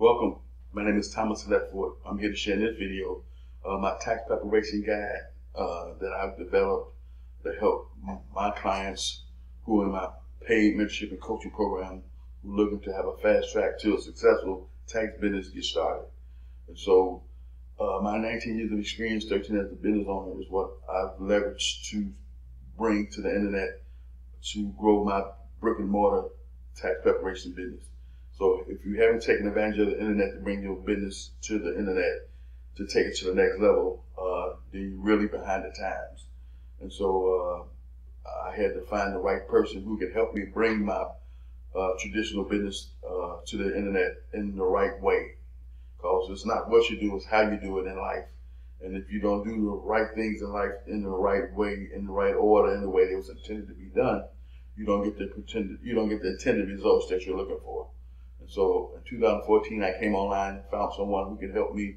Welcome. My name is Thomas LEDFORD. I'm here to share in this video my tax preparation guide that I've developed to help my clients who are in my paid mentorship and coaching program who are looking to have a fast track to a successful tax business get started. And so my 19 years of experience, 13 as a business owner, is what I've leveraged to bring to the internet to grow my brick and mortar tax preparation business. So if you haven't taken advantage of the internet to bring your business to the internet, to take it to the next level, then you're really behind the times. And so I had to find the right person who could help me bring my traditional business to the internet in the right way. Because it's not what you do, it's how you do it in life. And if you don't do the right things in life in the right way, in the right order, in the way it was intended to be done, you don't get the intended results that you're looking for. And so in 2014, I came online and found someone who could help me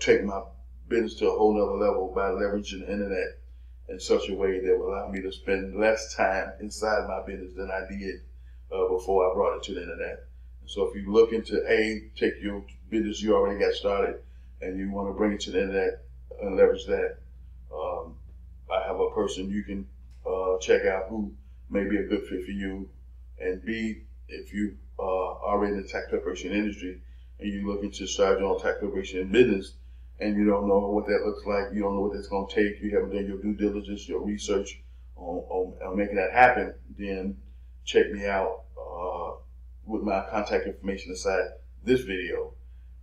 take my business to a whole nother level by leveraging the internet in such a way that will allow me to spend less time inside my business than I did before I brought it to the internet. And so if you look into take your business you already got started and you want to bring it to the internet and leverage that, I have a person you can check out who may be a good fit for you. And B, if you already in the tax preparation industry and you're looking to start your own tax preparation business and you don't know what that looks like, you don't know what that's going to take, you haven't done your due diligence, your research on making that happen, then check me out with my contact information inside this video.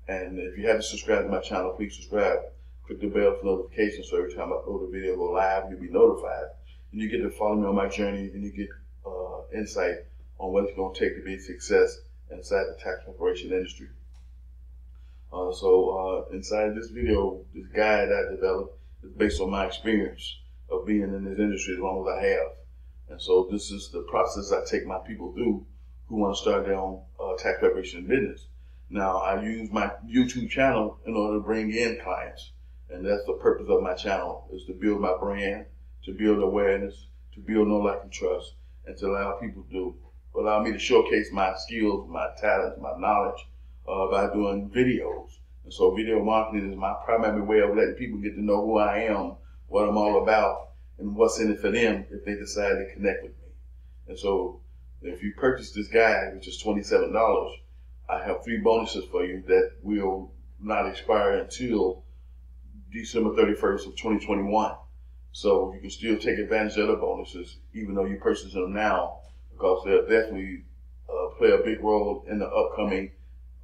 And if you haven't subscribed to my channel, please subscribe. Click the bell for notifications so every time I upload a video go live, you'll be notified. And you get to follow me on my journey and you get insight on what it's going to take to be a success inside the tax preparation industry. Inside this video, this guide I developed is based on my experience of being in this industry as long as I have. And so this is the process I take my people through who want to start their own tax preparation business. Now, I use my YouTube channel in order to bring in clients. And that's the purpose of my channel, is to build my brand, to build awareness, to build know, like, and trust, and to allow me to showcase my skills, my talents, my knowledge by doing videos. And so video marketing is my primary way of letting people get to know who I am, what I'm all about, and what's in it for them if they decide to connect with me. And so if you purchase this guide, which is $27, I have 3 bonuses for you that will not expire until December 31st of 2021. So you can still take advantage of the bonuses even though you purchase them now, because they'll definitely play a big role in the upcoming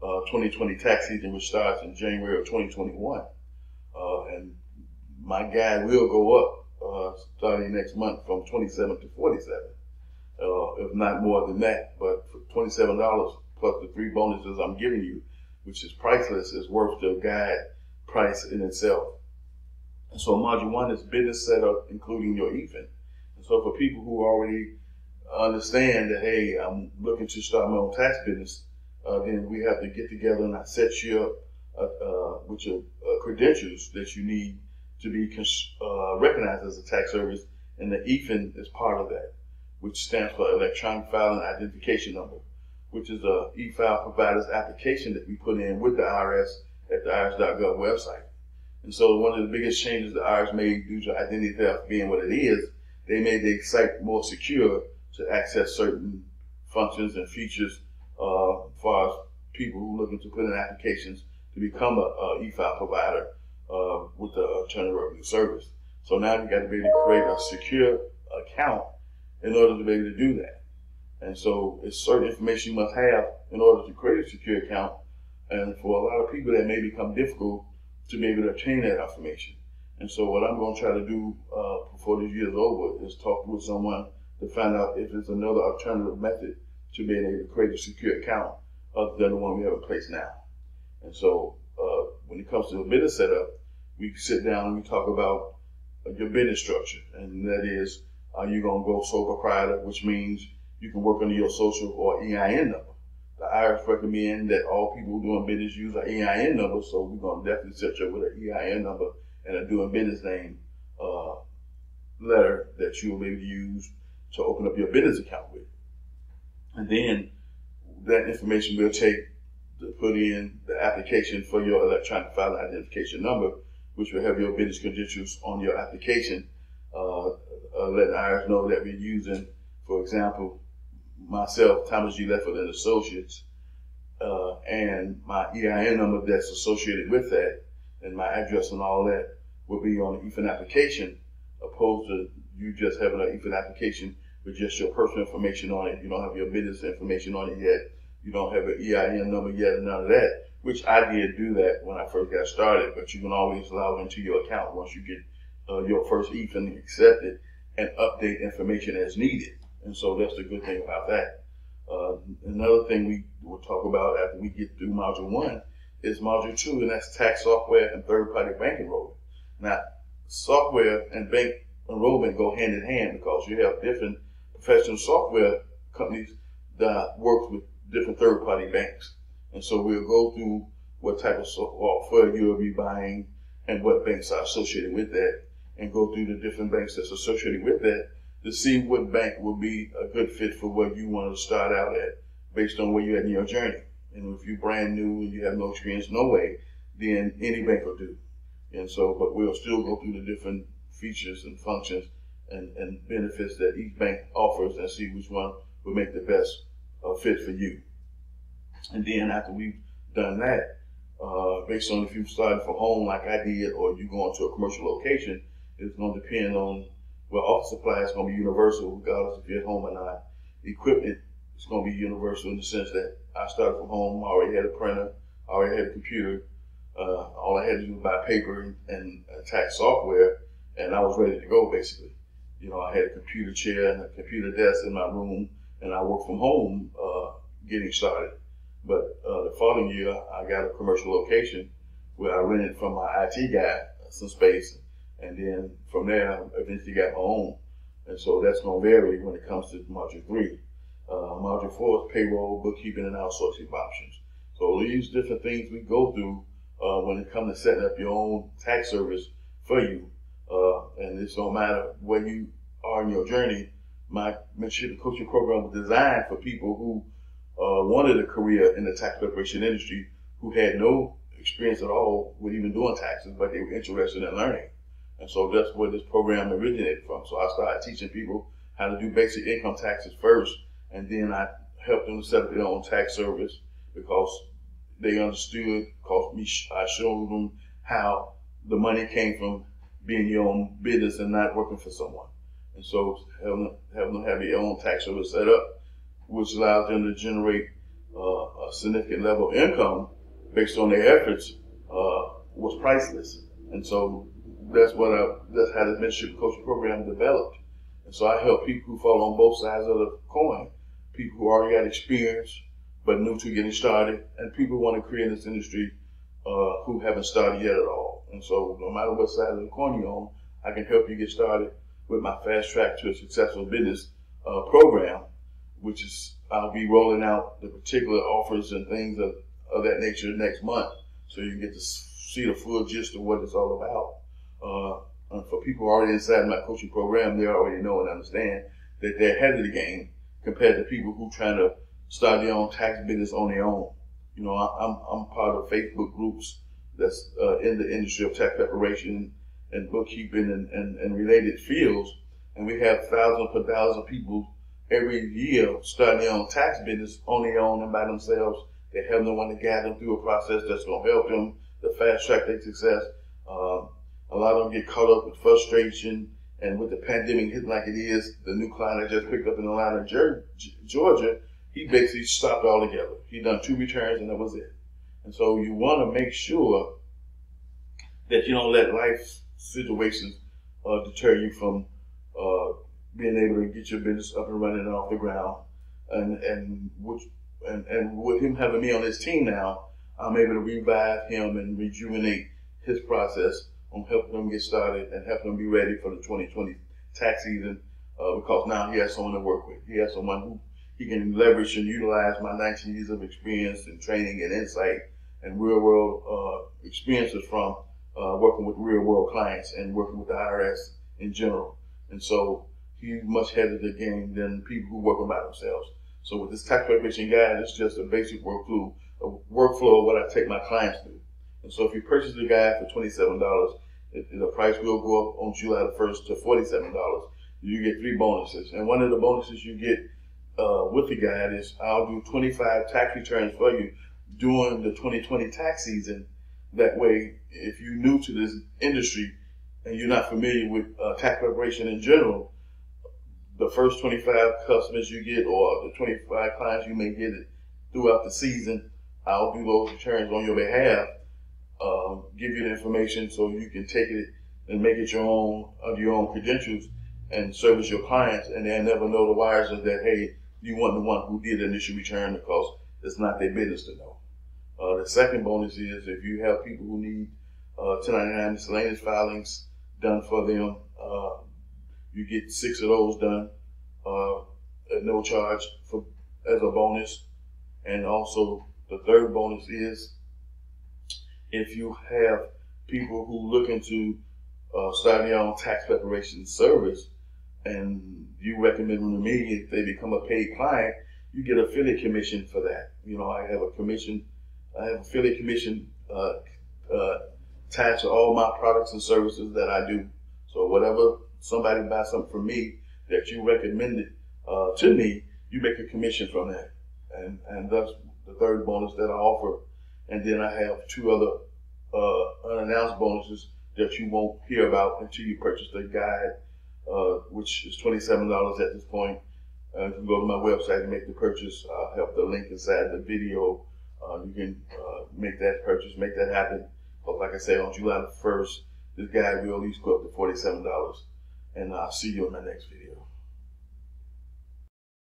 2020 tax season, which starts in January of 2021. And my guide will go up starting next month from 27 to 47, if not more than that. But for $27 plus the 3 bonuses I'm giving you, which is priceless, is worth the guide price in itself. And so module 1 is business setup, including your EFIN. And so for people who already understand that, hey, I'm looking to start my own tax business, then we have to get together and I set you up with your credentials that you need to be recognized as a tax service, and the EFIN is part of that, which stands for Electronic Filing Identification Number, which is a e-file provider's application that we put in with the IRS at the irs.gov website. And so one of the biggest changes the IRS made due to identity theft being what it is, they made the site more secure to access certain functions and features as far as people who are looking to put in applications to become a e-file provider with the Internal Revenue Service. So now you got to be able to create a secure account in order to be able to do that. And so it's certain information you must have in order to create a secure account. And for a lot of people, that may become difficult to be able to obtain that information. And so what I'm going to try to do before this year is over is talk with someone to find out if there's another alternative method to being able to create a secure account other than the one we have in place now. And so when it comes to the business setup, we sit down and we talk about your business structure. And that is, are you going to go sole proprietor, which means you can work under your social or EIN number. The IRS recommend that all people doing business use an EIN number, so we're going to definitely set you up with an EIN number and a doing business name letter that you will be able to use to open up your business account with. And then that information will take to put in the application for your electronic filing identification number, which will have your business credentials on your application, let the IRS know that we're using, for example, myself, Thomas G. LEDFORD and Associates, and my EIN number that's associated with that, and my address and all that will be on the EFIN application, opposed to you just having an EFIN application with just your personal information on it. You don't have your business information on it yet. You don't have an EIN number yet, and none of that, which I did do that when I first got started, but you can always log into your account once you get your first EFIN accepted and update information as needed. And so that's the good thing about that. Another thing we will talk about after we get through Module 1 is Module 2, and that's tax software and third-party bank enrollment. Now, software and bank enrollment go hand in hand because you have different professional software companies that work with different third-party banks. And so we'll go through what type of software you'll be buying and what banks are associated with that, and go through the different banks that's associated with that to see what bank will be a good fit for what you want to start out at based on where you're at in your journey. And if you're brand new and you have no experience, no way, then any bank will do. And so, but we'll still go through the different features and functions and benefits that each bank offers and see which one will make the best fit for you. And then after we've done that, based on if you started from home like I did or you go into a commercial location, it's going to depend on, well, office supply is going to be universal regardless if you're at home or not. Equipment is going to be universal in the sense that I started from home, I already had a printer, I already had a computer. All I had to do was buy paper and tax software, and I was ready to go basically. You know, I had a computer chair and a computer desk in my room, and I worked from home getting started. But the following year, I got a commercial location where I rented from my IT guy some space, and then from there, I eventually got my own. And so that's going to vary when it comes to Module 3. Module 4 is payroll, bookkeeping, and outsourcing options. So these different things we go through when it comes to setting up your own tax service for you. And it don't matter where you are in your journey. My mentorship coaching program was designed for people who wanted a career in the tax preparation industry, who had no experience at all with even doing taxes, but they were interested in learning. And so that's where this program originated from. So I started teaching people how to do basic income taxes first, and then I helped them set up their own tax service because they understood, because I showed them how the money came from being your own business and not working for someone. And so having them have their own tax service set up, which allows them to generate a significant level of income based on their efforts, was priceless. And so that's how the mentorship coaching program developed. And so I help people who fall on both sides of the coin, people who already got experience but new to getting started, and people who want to create this industry who haven't started yet at all. And so no matter what side of the coin you're on, I can help you get started with my Fast Track to a Successful Business program, which is I'll be rolling out the particular offers and things of that nature next month, so you can get to see the full gist of what it's all about. And for people already inside my coaching program, they already know and understand that they're ahead of the game compared to people who trying to start their own tax business on their own. You know, I'm part of Facebook groups that's in the industry of tax preparation and bookkeeping and related fields, and we have thousands per thousand people every year starting their own tax business on their own and by themselves. They have no one to guide them through a process that's going to help them to fast track their success. A lot of them get caught up with frustration, and with the pandemic hitting like it is, the new client I just picked up in Atlanta, Georgia, he basically stopped altogether. He done 2 returns and that was it. And so you want to make sure that you don't let life situations deter you from being able to get your business up and running and off the ground. And with him having me on his team now, I'm able to revive him and rejuvenate his process on helping him get started and helping him be ready for the 2020 tax season, because now he has someone to work with. He has someone who he can leverage and utilize my 19 years of experience and training and insight and real world experiences from working with real world clients and working with the IRS in general. And so he's much ahead of the game than people who work by themselves. So with this tax preparation guide, it's just a basic workflow workflow of what I take my clients through. And so if you purchase the guide for $27, the price will go up on July the 1st to $47. You get 3 bonuses. And one of the bonuses you get with the guide is I'll do 25 tax returns for you during the 2020 tax season. That way, if you're new to this industry and you're not familiar with tax preparation in general, the first 25 customers you get or the 25 clients you may get throughout the season, I'll do those returns on your behalf, give you the information so you can take it and make it your own, under your own credentials and service your clients, and they'll never know the wires of that, hey, you weren't the one who did the initial return, because it's not their business to know. The second bonus is if you have people who need 1099 miscellaneous filings done for them, you get 6 of those done at no charge as a bonus. And also the third bonus is if you have people who looking to start their own tax preparation service and you recommend them to me, if they become a paid client, you get affiliate commission for that. You know, I have affiliate commission attached to all my products and services that I do. So whatever somebody buys something from me that you recommended to me, you make a commission from that. And that's the third bonus that I offer. And then I have 2 other unannounced bonuses that you won't hear about until you purchase the guide, which is $27 at this point. You can go to my website and make the purchase. I'll have the link inside the video. You can make that purchase, make that happen. But like I said, on July the 1st, this guide will at least go up to $47. And I'll see you in my next video.